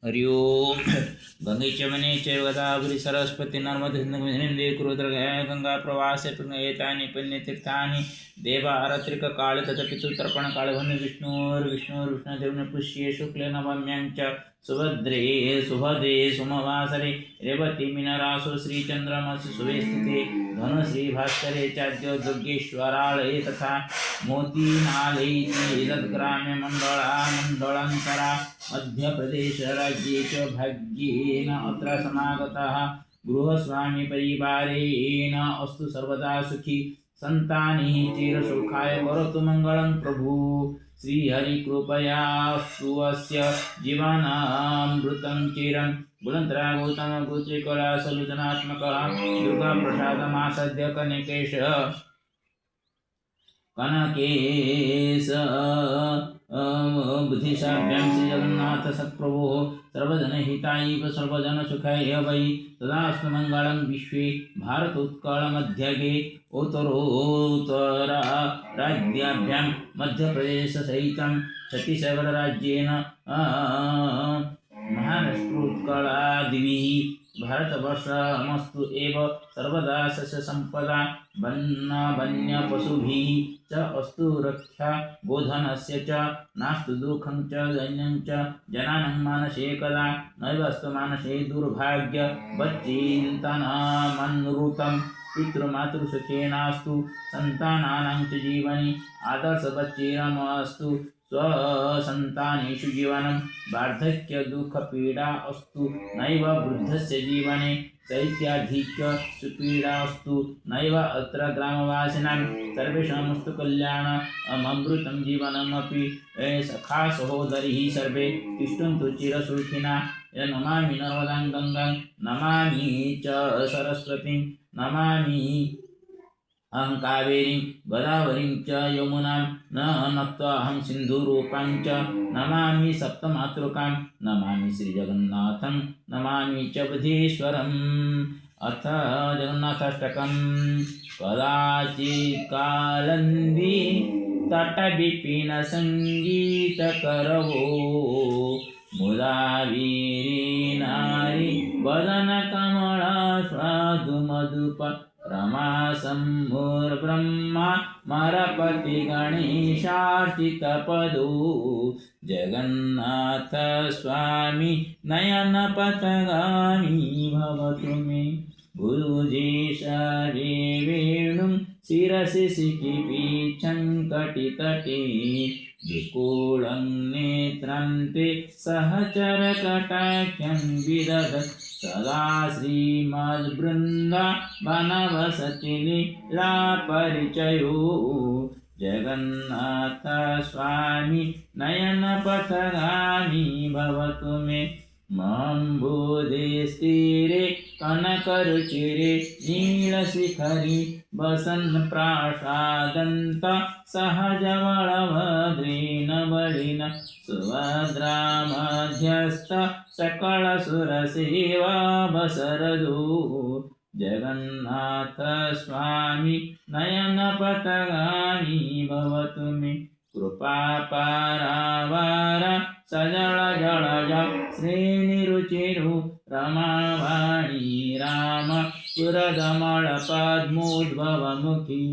हरि ओम गंगे च वने च गोदावरी सरस्वती नर्मदे कुरुद्रगया गंगा प्रवासे एतानि पुण्यतीर्थानि देवारत्रिक काले तथा पितृतर्पण काले वन्य विष्णुर्विष्णुदेवने पुष्ये शुक्ले नवम्यां च सुभद्रे सुभदे सोमवासरे रेवती मीनरासो श्रीचंद्रमसि शुभे स्थिते धनुश्री भास्करे चाद्यो दुर्गेश्वरालये तथा मोतीनालये तद्ग्राम्य मंडलांतरा मध्यप्रदेश राज्ये च भाग्येन अत्र समागतः गृहस्वामी परिवारेण अस्तु सर्वदा सुखी संतानि चिरसुखाय करोतु मंगलं प्रभु श्री हरि कृपया सुवस्य जीवनामृतं चिरं बुलंतरा गौतम गोत्रिकला सलुजनात्मकः दुर्गा प्रसादमासद्य कनकेश बुद्धिशाभ्यां श्री जगन्नाथ सत्प्रभो सर्वजनहिताय सर्वजनसुखाय वै तदास्तु मंगलं विश्वे भारतोत्कलमध्यगे उत्तरोत्तरा राज्याभ्यां मध्यप्रदेशसहितं छत्तीसगढराज्येन महाराष्ट्रोत्कलादिभिः भारतवर्षमस्तु एव सर्वदा सस्यसम्पदा वन्यपशुभिः च अस्तु रक्षा गोधनस्य च नास्तु दुःखं च दैन्यं च जनानां मानसे कदा नैवस्तु मानसे दुर्भाग्यवच्चिन्तनमनुरुतं पितृमातृसुखेनास्तु सन्तानानां च जीवने आदर्शवच्चिरमस्तु स्वसन्तानेषु जीवनं वार्धक्य दुःखपीडा अस्तु नैव वृद्धस्य जीवने शैत्याधिक्य सुपीडा अस्तु नैव अत्र ग्रामवासिनां सर्वेषामस्तु कल्याणममृतं जीवनमपि सखा सहोदरीः सर्वे तिष्ठन्तु चिरसुखिना नमामि नर्मदां गंगां नमामि च सरस्वतीं नमामि अहं कावेरीं गोदावरीं च यमुनां न नत्वाहं सिन्धुरूपां च नमामि सप्तमातृकां नमामि श्रीजगन्नाथं नमामि च बुधीश्वरम् अथ जगन्नाथाष्टकं कदाचित् कालन्दी तटविपिनसङ्गीतकरवो मुदा वीरी नारी वदनकमला स्वादुमधुप रमा सम्भुर्ब्रह्मा मरपति गणेशार्चितपदो जगन्नाथ स्वामी नयनपथगामी भवतु मे गुरुजीशरे वेणुं शिरसि सिकिपीच्छं कटितटे विकुलं नेत्रं ते सहचरकटाख्यं विदधत् सदा श्रीमद्बृन्दावनवसति लीलापरिचयो जगन्नाथ स्वामी नयनपथगामी भवतु मे मम्बुधिस्थिरे कनकरुचिरे नीलशिखरि वसन् प्रासादन्त सहजवळभद्रेण बलिन सुभद्रा मध्यस्थ सकलसुरसेवा बसरदो जगन्नाथ स्वामी नयनपथगामी भवतु मे कृपापारावार सजलजलज श्रेणिरुचिरु रमावाणी राम पुरदमलपद्मोद्भवमुखी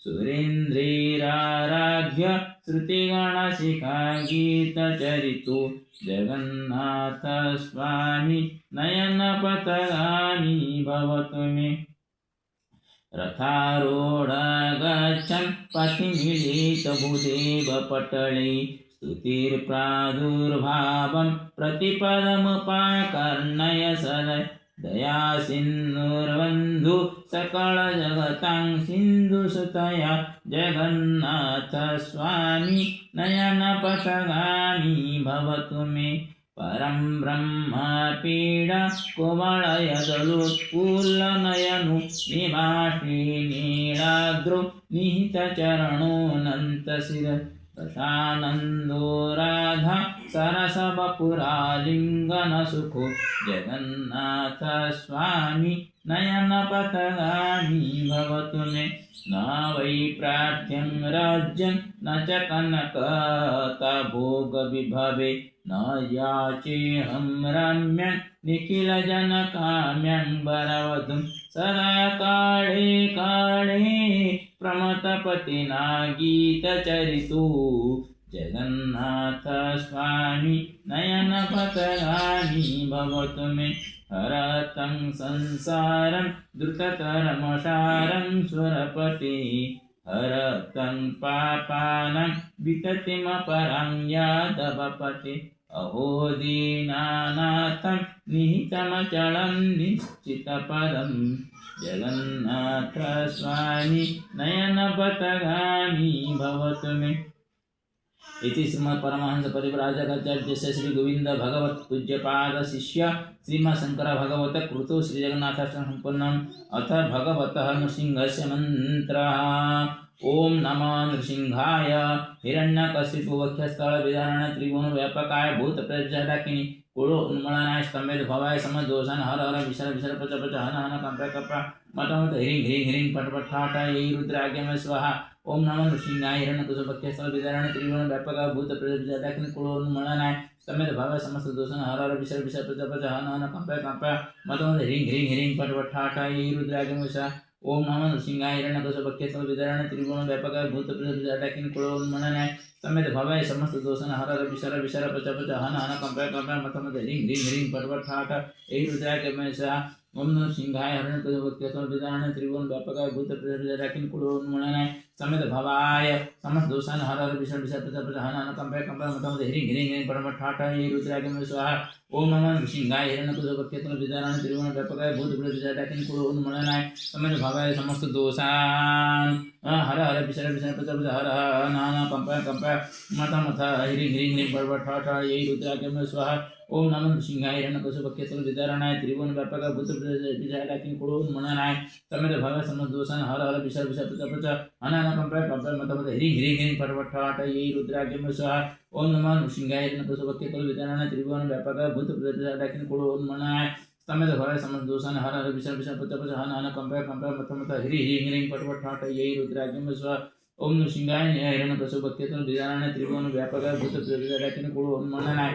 सुरेन्द्रैराराध्य श्रुतिगणशिखा गीतचरितो जगन्नाथ स्वामी नयनपथगामी भवतु मे रथारूढ गच्छन् पथिमिलितभूदेव पटले स्तुतिर्प्रादुर्भावं प्रतिपदमुपाकर्णय सदय दयासिन्धुर्बन्धु सकलजगतां सिन्धुसुतया जगन्नाथ स्वामी नयनपथगामी भवतु मे परं ब्रह्मपीडा कोमलयदलुत्फुल्लनयनु निभाषी नीलाद्रौ निहितचरणोऽनन्तशिर प्रशानन्दो राधा सरसवपुरालिङ्गनसुखो जगन्नाथ स्वामी नयनपथगामी भवतु मे न वै प्रार्थ्यं राज्यं न च कनकता भोगविभवे न याचेऽहं रम्यं निखिलजनकाम्यं वरवधुं सदा काळे काळे प्रमथपतिना गीतचरितु जगन्नाथ स्वामी नयनपतगामी भवतु मे हरतं संसारं द्रुततरमसारं सुरपते हरतं पापानां विततिमपरं यादवपते अहो दीनानाथं निहितमचलं निश्चितपदं जगन्नाथ स्वामी नयनपतगामी भवतु मे। इति श्रीमद् परमहंस परिव्राजकाचार्य श्री गोविंद भगवत पूज्यपाद शिष्य श्रीमद् शंकर भगवत कृतो श्री जगन्नाथाष्टकं संपन्नम्। अथ भगवतः नृसिंहस्य मंत्रः। ओम नमः नृसिंहाय हिरण्यकशिपुवक्षस्थलविदारण त्रिभुवनव्यापकाय भूतप्रेतशाकिनी कुलो उन्मलनाय स्तंभेद भवाय समदोषान् हर हर विसर विसर पच पच हन हन कंप कंप मत मत ह्रीं ह्रीं ह्रीं पट पट ठाठ यै रुद्राग्यम स्वाहा। ओम नमः नृसिंहाय हिरण्यकशिपुवक्षस्थलविदारण त्रिभुवनव्यापकाय भूतप्रेतशाकिनी कुलो उन्मलनाय स्तंभेद भवाय समदोषान् हर हर विसर विसर पच पच हन हन कंप कंप मत मत ह्रीं ह्रीं ह्रीं पट पट ठाठ यै रुद्राग्यम स्वाहा। ओम नमः नृसिंहाय हिरण्यकशिपुवक्षस्थलविदारण त्रिभुवनव्यापकाय भूतप्रेतशाकिनी कुलो उन्मलनाय स्तंभेद भवाय समदोषान् हर हर विसर विसर पच पच हन हन कंप कंप मत मत ह्रीं ह्रीं ह्रीं पट पट ठाठ यै रुद्राग्यम स्वाहा। ओम नृसिंहाय हिरण्यकशिपुवक्षस्थलविदारण त्रिभुवनव्यापकाय भूतप्रेतशाकिनी कुलो उन्मलनाय स्तंभेद भवाय समदोषान् हर हर विसर विसर पच पच हन हन कंप कंप मत मत ह्रीं ह्रीं ह्रीं पट पट ठाठ यै रुद्राग्यम स्वाहा। ओम नमः नृसिंहाय हिरण्यकशिपुवक्षस्थलविदारण त्रिभुवनव्यापकाय भूतप्रेतशाकिनी कुलो उन्मलनाय स्तंभेद भवाय समस्त दोषान् हर हर विसर विसर पच पच हर हन हन कंप कंप मत मत ह्रीं ह्रीं ह्रीं पट पट ठाठ यै रुद्राग्यम स्वाहा। ओम नमः नृसिंहाय हिरण्यकशिपुवक्षस्थलविदारण त्रिभुवनव्यापकाय भूतप्रेतशाकिनी कुलो उन्मलनाय स्तंभेद भवाय समस्त दोषान् हर हर विसर विसर पच पच हन हन कंप कंप मत मत ह्रीं ह्रीं ह्रीं पट पट ठाठ यै रुद्राग्यम स्वाहा। ओम नमः नृसिंहाय हिरण्यकशिपुवक्षस्थलविदारण त्रिभुवनव्यापकाय भूतप्रेतशाकिनी कुलो उन्मलनाय स्तंभेद भवाय समस्त दोषान् हर हर विसर विसर पच पच हन हन कंप कंप मत मत ह्रीं ह्रीं ह्रीं पट पट ठाठ यै रुद्राग्यम स्वाहा। ओम नृसिंहाय हिरण्यकशिपुवक्षस्थलविदारण त्रिभुवनव्यापकाय भूतप्रेतशाकिनी कुलो उन्मलनाय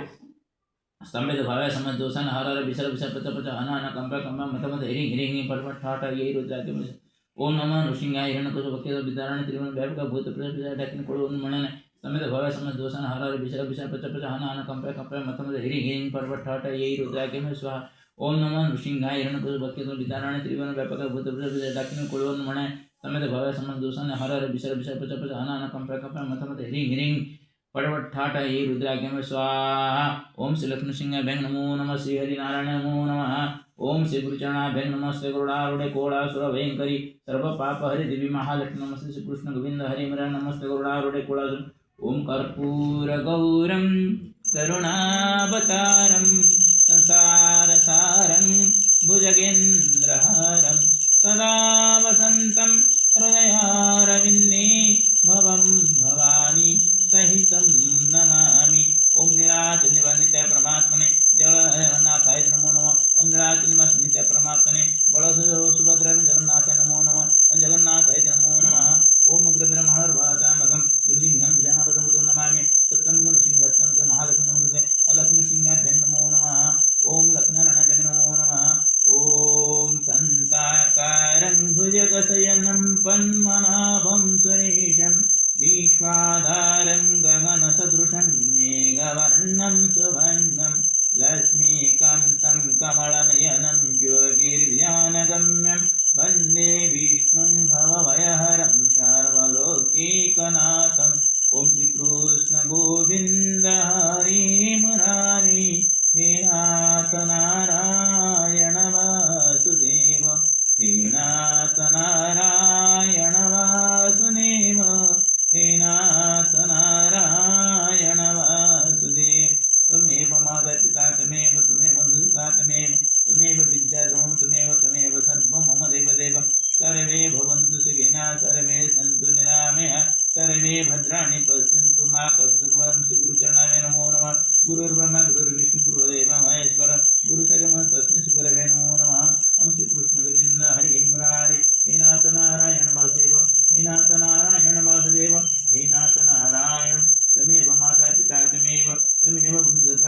स्तंभेद भवाय समस्त दोषान् हर हर विसर विसर पच पच हन हन कंप कंप मत मत ह्रीं ह्रीं ह्रीं पट पट ठाठ यै रुद्राग्यम स्वाहा। ओम नमः नृसिंहाय हिरण्यकशिपुवक्षस्थलविदारण त्रिभुवनव्यापकाय भूतप्रेतशाकिनी कुलो उन्मलनाय स्तंभेद भवाय समस्त दोषान् हर हर विसर विसर पच पच हन हन कंप कंप मत मत ह्रीं ह्रीं पट पट ठाठ यै रुद्राग्यम स्वाहा। ओम नमः नृसिंहाय हिरण्यकशिपुवक्षस्थलविदारण त्रिभुवनव्यापकाय भूतप्रेतशाकिनी कुलो उन्मलनाय स्तंभेद भवाय समस्त दोषान् हर हर विसर विसर पच पच हन हन कंप कंप मत मत ह्रीं ह्रीं पट पट ठाठ यै रुद्राग्यम स्वाहा। ओम श्री लक्ष्मीसिंहाभ्यां नमो नमः श्री हरिनारायण नमो नमः। ओम श्री गुरुचरणाभ्यां नमः श्री गरुडारूढे कोलासुरभयंकरी सर्वपापहरि देवी महालक्ष्मी नमस्ते श्री कृष्ण गोविंद हरि मुरारी नमस्ते गरुडारूढे कोलासुर। ओम कर्पूरगौरं करुणावतारं संसारसारं भुजगेन्द्रहारं सदा वसन्तं हृदयारविन्दे भवं भवानी सहितं नमामि। ओम नीलाचलनिवासिताय परमात्मने जगन्नाथाय नमो नमः। ओम नीलाचलनिवासिताय परमात्मने बलसुभद्राय जगन्नाथाय नमो नमः। जगन्नाथाय नमो नमः। ओम उग्रवीरमहार्वातामघं नृसिंहं विशानपदमुतं नमामि। सत्यं नृसिंहत्वं च महालक्ष्मी नमस्ते। लक्ष्मीसिंहाभ्यां नमो नमः। ओम लक्ष्मीनारायणाभ्यां नमो नमः। ओम शान्ताकारं भुजगशयनं पद्मनाभं सुरेशं विश्वाधारं गगनसदृशं मेघवर्णं शुभङ्गं लक्ष्मीकान्तं कमलनयनं योगिर्ध्यानगम्यं वन्दे विष्णुं भवभयहरं सर्वलोकैकनाथम्। ओम श्री कृष्ण गोविंद हरि मुरारी हे नाथ नारायण वासुदेव हे नाथ नारायण वासुदेव हे नाथ नारायण वासुदेव। त्वमेव माता पिता त्वमेव बन्धुसुता त्वमेव विद्याद्रोणं त्वमेव सर्वं मम देवदेव। सर्वे भवन्तु सुखिनः सर्वे सन्तु निरामयाः सर्वे भद्राणि पश्यन्तु मा कष्टं श्री गुरुचरणाय नमो नमः। गुरुर्ब्रह्मा गुरुर्विष्णु गुरुदेव महेश्वर गुरुसाक्षात् तस्मै श्री गुरवे नमो नमः। ओम श्री कृष्ण गोविंद हरि मुरारी हे नाथ नारायण वासुदेव हे नाथ नारायण वासुदेव हे नाथ नारायण त्वमेव माता पिता त्वमेव बन्धुसुता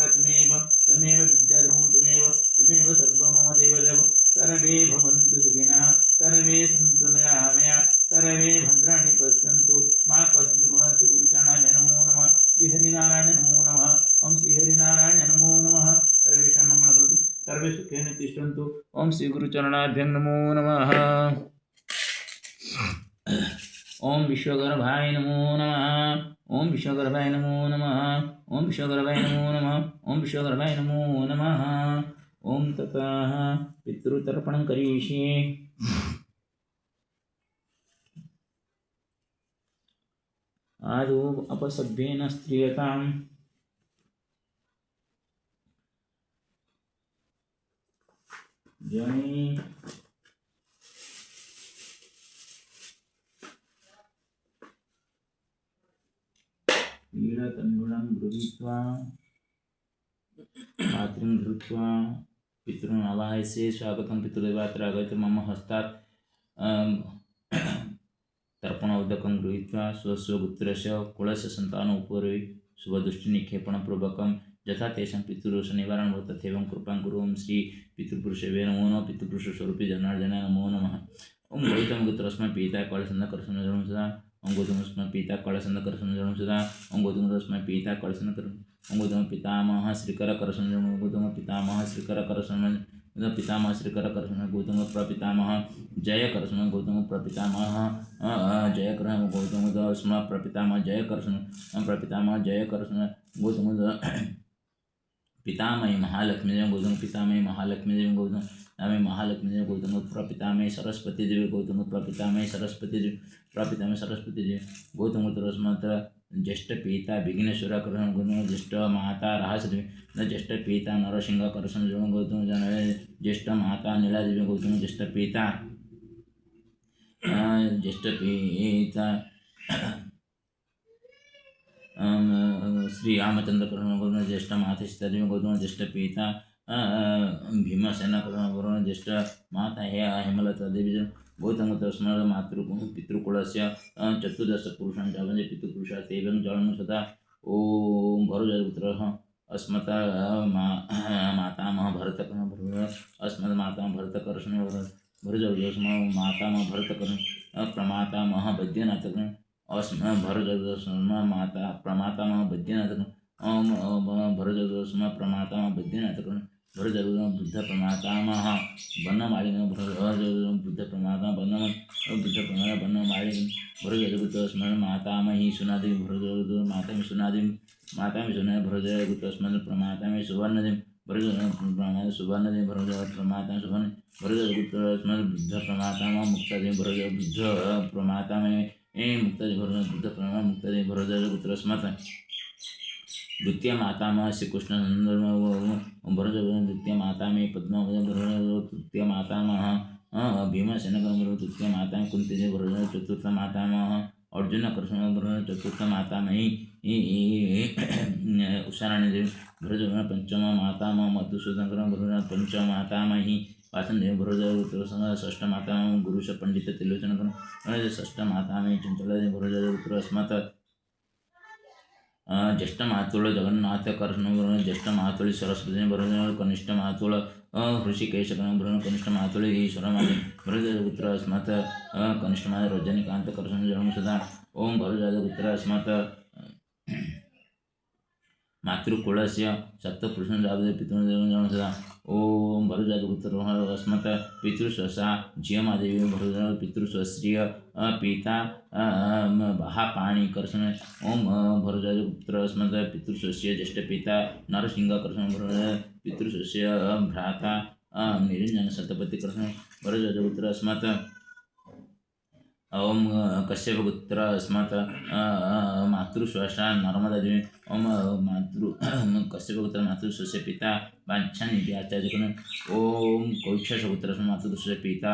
सुखेन तिष्ठन्तु। ओम श्री गुरुचरणाभ्यं नमो नमः। ओम विश्वगर्भाय नमो नमः। ओम विश्वगर्भाय नमो नमः। ओम विश्वगर्भाय नमो नमः। ओम विश्वगर्भाय नमो नमः। ओम ततः पितृतर्पणं करिष्ये। आदौ अपसभ्येन स्त्रियताम् जनि ईळतण्डुलं गृहीत्वा पात्रीं धृत्वा पितॄन् आवाहयसे। स्वागतं पितृदेवात्र आगत्य मम हस्तात् तर्पणोदकं गृहीत्वा स्वस्वपुत्रस्य कुलस्य सन्तानोपरि शुभदृष्टिनिक्षेपणपूर्वकं यथा तेषां पितृदोषनिवारणं भवति तथैवं कृपां कुरु। ओं श्री पितृपुरुषेभ्यो नमो नमः। पितृपुरुषस्वरूपी जनार्दनाय नमो नमः। ओं गौतमगोत्रस्मै पीता कलशन्दकर्षणजलं सदा। ओं गौतमस्मै पीता कलशन्दकर्षणजलं सदा। ओं गौतमस्मै पीता कलशन्दकर्षण। ओं गौतम पितामह श्रीकरकर्षणजलं। गौतम पितामह श्रीकरकर्षण। पितामह श्रीकरकर्षण। गौतम प्रपितामह जय कर्षण। गौतम प्रपितामह जय कर्षण। गौतम स्म प्रपितामह जय कर्षण। प्रपितामह जय कर्षण। गौतम पितामही महालक्ष्मी देवी। गौतम पितामही महालक्ष्मी देवी। गौतम पितामही महालक्ष्मी देवी। गौतम प्रपितामही सरस्वती देवी। गौतम प्रपितामही सरस्वती देवी। प्रपितामही सरस्वती देवी। गौतम उत्तरस्मात्र ज्येष्ठ पिता विघ्नेश्वर कर्षण। गौतम ज्येष्ठ माता रहस्यदेवी। ज्येष्ठ पिता नरसिंह कर्षण। गौतम ज्येष्ठ माता नीलादेवी। गौतम ज्येष्ठ पिता श्री रामचंद्र कर्ण। गौतम ज्येष्ठ माता सीतादेवी। गौतम ज्येष्ठ पिता भीमसेन कर्ण। गौतम ज्येष्ठ माता हेमलता देवी। गौतम तस्मद पितृकुलस्य चतुर्दश पुरुषांच्या म्हणजे पितृपुरुषा तेवं जळम सदा। ओम भरुजपुत्रः अस्मत् मातामह भरतकर्ण। अस्मत् मातामह भरतकर्षण। भरुजस्म मातामह भरतकर्ण। प्रमातामह वैद्यनाथकर्ण। अस्म भरुजस्म माता प्रमातामह वैद्यनाथकर्ण। भरुजस्म प्रमातामह वैद्यनाथकर्ण। भरुजग बुद्ध प्रमातामह वनमालिन। बुद्ध प्रमाता बुद्ध प्रमाता वनमालिन। भरुजगुतस्मरण मातामही सुनादेवी। भरुजग मातामही सुनादेवी। मातामही सुना भरुजगुतस्मरण प्रमातामही सुवर्णदेवी। भरुजग प्रमाता सुवर्णदेवी। भरुजग प्रमाता सुवर्ण। भरुजगुतस्मरण बुद्ध प्रमातामह मुक्तादेवी। भरुजग बुद्ध प्रमातामही मुक्तादेवी। भरुजग बुद्ध प्रमाता मुक्तादेवी। भरुजगुतस्मत द्वितीय मातामह श्रीकृष्ण भरुजग। द्वितीय मातामह पद्मावती। भरुजग तृतीय मातामह भीमसेन। भरुजग तृतीय मातामह कुंतीदेवी। भरुजग चतुर्थ मातामह अर्जुन कृष्ण। भरुजग चतुर्थ मातामही उषाराणी देवी। भरुजग पंचम मातामह मधुसूदन। भरुजग पंचम मातामही वासन देवी। भरुजग षष्ठ मातामह गुरुश पंडित त्रिलोचन। षष्ठ मातामही चंचला देवी। भरुजग पुत्र अस्मत् ज्येष्ठ मातुळ जगन्नाथ कर्षण। ज्येष्ठ मातुळी सरस्वती। भरुजग कनिष्ठ मातुळ ऋषिकेश। भरुजग कनिष्ठ मातुळी ईश्वर माते। भरुजग पुत्र अस्मत् कनिष्ठ माता रजनीकांत कर्षण जन्म सदा। ओम भरुजग पुत्र अस्मत् मातृकुलस्य सप्तपुरुषं जावदे पितृजन्म सदा। ओम भरुजगपुत्र अस्मत् पितृस्वसा जियमादेवी। भरुजग पितृस्वश्रिय पिता महापाणी कर्षण। ओम भरुजगपुत्र अस्मत् पितृस्वस्य ज्येष्ठ पिता नरसिंह कर्षण। भरुजग पितृस्वस्य भ्राता निरंजन सतपति कर्षण। भरुजगपुत्र अस्मत् ओम कश्यपपुत्र अस्मत् मातृस्वसा नर्मदा देवी। ओम मातृ कश्यपपुत्र मातृस्वस्य पिता वाञ्छानिधि आचार्य। ओम कौक्षसपुत्र मातृस्वस्य पिता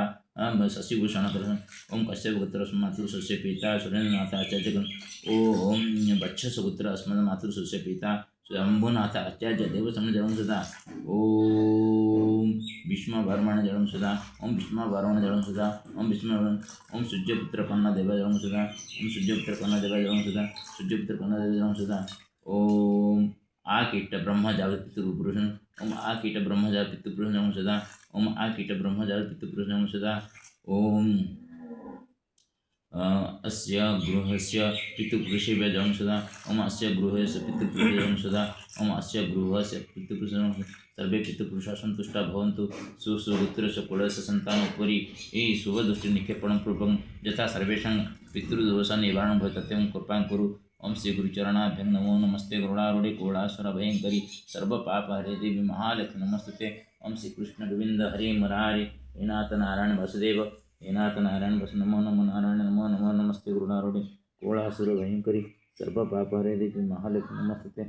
शशिभूषण कर्षण। ओम कश्यपपुत्र मातृस्वस्य पिता सुरेंद्रनाथ आचार्य। ओम वत्सपुत्र अस्मत् मातृस्वस्य पिता शंभुनाथ आचार्य देवसम जलम सदा। ओम भीष्मवर्मण जलम सदा। ओम भीष्मवर्मण जलम सदा। ओम भीष्मवर्मण। ओम सूर्यपुत्र कन्ना देवा जलम सदा। ओम सूर्यपुत्र कन्ना देवा जलम सदा। सूर्यपुत्र कन्ना देवा जलम सदा। ओम आकीट ब्रह्म जागृत पितृपुरुषं। ओम आकीट ब्रह्म जागृत पितृपुरुषं जलम सदा। ओम आकीट ब्रह्म जागृत पितृपुरुषं जलम सदा। ओम अस्य गृहस्य पितृपुरुषेभ्यः सदा ओम अस्य गृहस्य पितृपुरुषेभ्यः सदा ओम अस्य गृहस्य पितृपुरुषेभ्यः सर्वे पितृपुरुषाः सन्तुष्टाः भवन्तु सुपुत्रस्य कुलस्य सन्तानोपरि शुभदृष्टिनिक्षेपणं पूर्वकं यथा सर्वेषां पितृदोषनिवारणं भवति तथैव कृपां कुरु। ओम श्री गुरुचरणाभ्यं नमो नमस्ते गरुडारूढे कोलासुरभयङ्करी सर्वपापहरे देवी महालक्ष्मी नमस्ते। ओम श्री कृष्ण गोविंद हरे मुरारे हे नाथ नारायण वासुदेव हे नाथ नारायण वसु नमो नमो नारायण नमो नमो नमस्ते गुरुडारूढे कोलासुरभयङ्करी सर्वपापहरे देवी महालक्ष्मी नमस्ते।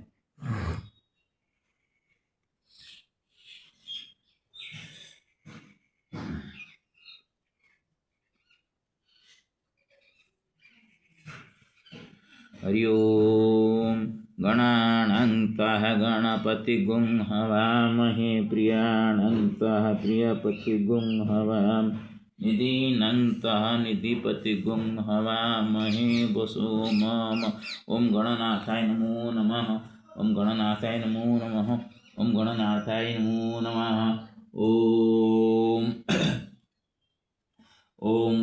हरि ओम गणानन्तः गणपतिगुं हवामहे प्रियानन्तः प्रियपतिगुं हवाम निधिनन्तः निधिपतिगुं हवामहे वसो मम। ओम गणनाथाय नमो नमः ओम गणनाथाय नमो नमः ओम गणनाथाय नमो नमः। ओम ओम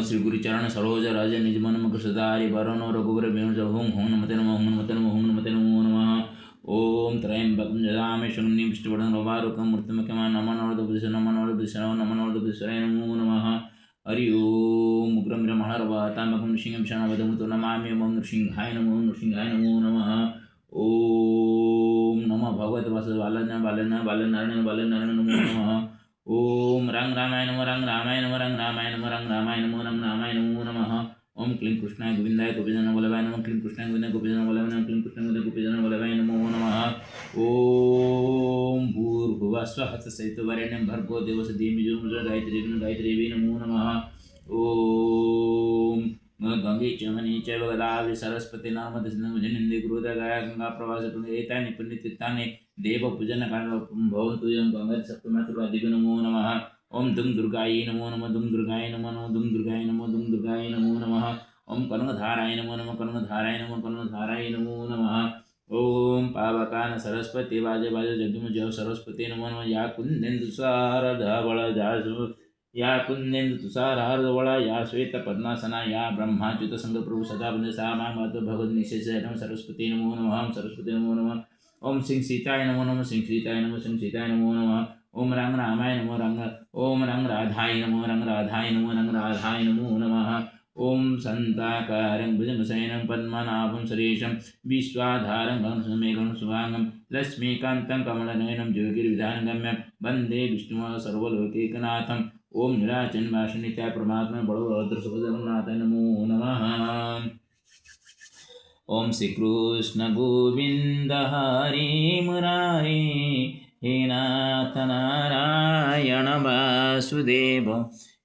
श्री गुरुचरण सरोज राज निजमन मक सदारि वरणो रघुवर वेणुज होम होम नमते नमः होम नमते नमः होम नमते नमो नमः। ओम त्र्यंबकं जजामि शरण्यं विष्णुवर्धनं रोगारुकं मृत्युमुख्यमां नमः नमो नमः। हरि ओम उग्रं ब्रह्मणर्वातामकं नृसिंहं शरणवदमुतो नमामि ओम नृसिंहाय नमो नमः। ओम नमः भगवते बालनारायण नमो नमः। ओम रंग रामाय नमो रंग रामाय नमो रंग रामाय नमो रंग रामाय नमो रंग रामाय नमो नमः। ओम क्लीं कृष्णाय गोविंदाय गोपीजन वल्लभाय नमः क्लीं कृष्णाय गोविंदाय गोपीजन वल्लभाय नमः क्लीं कृष्णाय गोविंदाय गोपीजन वल्लभाय नमो नमः। ओम भूर्भुवः स्वः तत्सवितुर्वरेण्यं भर्गो देवस्य धीमहि गायत्री नमो नमः। ओम गंगे चमनी चैव गोदावरी सरस्वती नर्मदे सिन्धु गुरुदगाया गंगा प्रवाह एतानि पुण्यतीर्थानि देव पूजन कारण भवन्तु यं गंगा सप्तमातृ नमो नमः। ओम दुं दुर्गायै नमो नमः दुं दुर्गायै नमो नमः दुं दुर्गायै नमो दुं दुर्गायै नमो नमः। ओम कर्णधाराय नमो नमः कर्णधाराय नमो कर्णधाराय नमो नमः। ओम पावकान सरस्वती वाजे वाजे जगमुख जय सरस्वती नमो नमः। या कुंदेन्दु शारदा जासु या कुंदेन्दु तुषारहारधवला या श्वेत पद्मासना या ब्रह्माच्युत संग प्रभु सदा वंदे सा मां भगवद निशेष सरस्वती नमो नमः सरस्वती नमो नमः। ओम सिंह सीताय नमो नमः सिंह सीताय नमः सिंह सीताय नमो नमः। ओम रंग रामाय नमो रंग ओम रंग राधाय नमो रंग राधाय नमो रंग राधाय नमो नमः। ओम संताकारं भुजगशयनं पद्मनाभं सुरेशं विश्वाधारं गणसमेघं शुभांगं लक्ष्मीकान्तं कमलनयनं जोगिर्विधानगम्यं वन्दे विष्णुं सर्वलोकैकनाथम्। ओम नीलाचल वासनित्याय परमात्मा बड़ोदर सुभद्रनाथ नमो नमः। ओम श्री कृष्ण गोविंद हरे मुरारे हे नाथ नारायण वासुदेव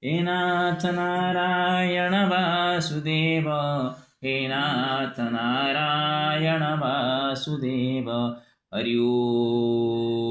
हे नाथ नारायण वासुदेव हे नाथ नारायण वासुदेव। हरि ओम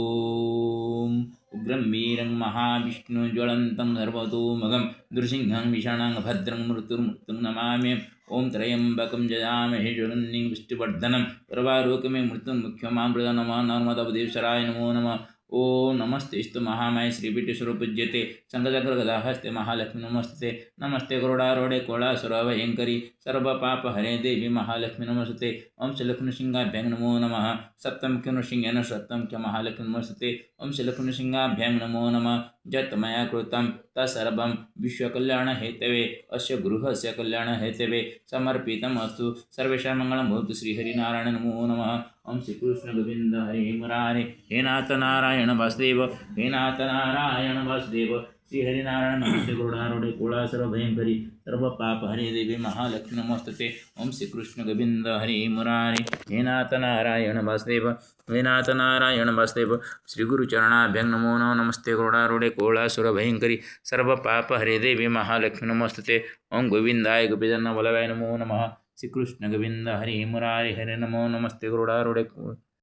उग्रं वीरं महाविष्णु ज्वलन्तं सर्वतोमुखं नृसिंहं विषाणं भद्रं मृत्युर्मृत्युं नमामि। ओम त्र्यंबकं जयामहे शरण्यं विष्णुवर्धनं सर्वारोग्यमे मृत्युर्मुख्यमामृतं नमः नर्मदावदेश्वराय नमो नमः। ओम नमस्तेस्तु महामाये श्रीपीठेश्वरपूज्यते शङ्खचक्रगदाहस्ते महालक्ष्मी नमस्ते नमस्ते गरुडारूढे कोलासुरभयङ्करी सर्वपापहरे देवी महालक्ष्मी नमस्ते। ओम श्रीलक्ष्मीनृसिंहाभ्यां नमो नमः सप्तमुख्यनृसिंहेन सप्तमुख्य महालक्ष्मी नमस्ते। ओम श्रीलक्ष्मीनृसिंहाभ्यां नमो नमः यत् मया कृतं तत्सर्वं विश्वकल्याणहेतवे अस्य गृहस्य कल्याणहेतवे समर्पितमस्तु सर्वेषां मङ्गलं भवतु। श्रीहरिनारायण नमो नमः। ओम श्री कृष्ण गोविंद हरे मुरारे हे नाथ नारायण वासुदेव हे नाथ नारायण वासुदेव श्री हरिनारायण नमस्ते गरुडारूढे कोलासुरभयङ्करी सर्वपापहरे देवी महालक्ष्मी नमस्ते। ओम श्री कृष्ण गोविंद हरे मुरारे हे नाथ नारायण वासुदेव हे नाथ नारायण वासुदेव श्री गुरुचरणाभ्यं नमो नमस्ते गरुडारूढे कोलासुरभयङ्करी सर्वपापहरे देवी महालक्ष्मी नमस्ते। ओम गोविंदाय गोपीजन वल्लभाय नमो नमः। श्री कृष्ण गोविंद हरे मुरारे हरे नमो नमस्ते गरुडारूढे